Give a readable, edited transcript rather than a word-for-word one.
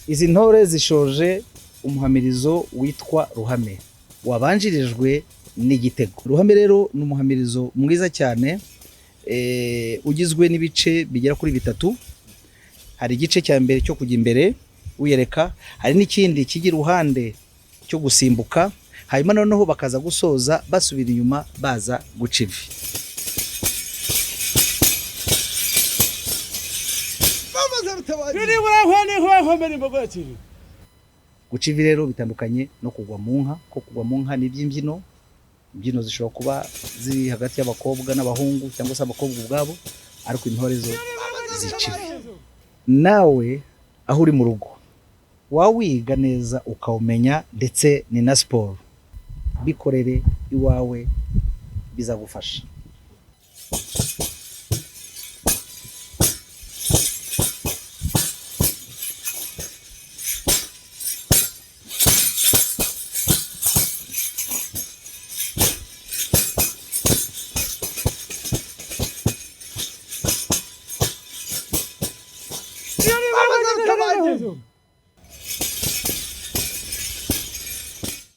Izi ntore zishoje umuhamirizo witwa Ruhame wabanjirijwe n'igitego. Ruhame rero ni umuhamirizo mwiza cyane ugizwe n'ibice bigera kuri bitatu. Hari igice cya mbere cyo kujya imbere uyereka, hari n'ikindi kigira uruhande cyo gusimbuka, hanyuma noneho bakaza gusoza basubira inyuma baza guca ivi. Guca ivi rero bitandukanye no kugwa mu nka, ko kugwa mu nka ni iby'imbyino. Imbyino zishobora kuba ziri hagati y'abakobwa n'abahungu cyangwa se abakobwa ubwabo, ariko intore zo zica ivi. Nawe aho uri mu rugo wawiga neza ukawumenya, ndetse ni na siporo, bikorere iwawe bizagufasha.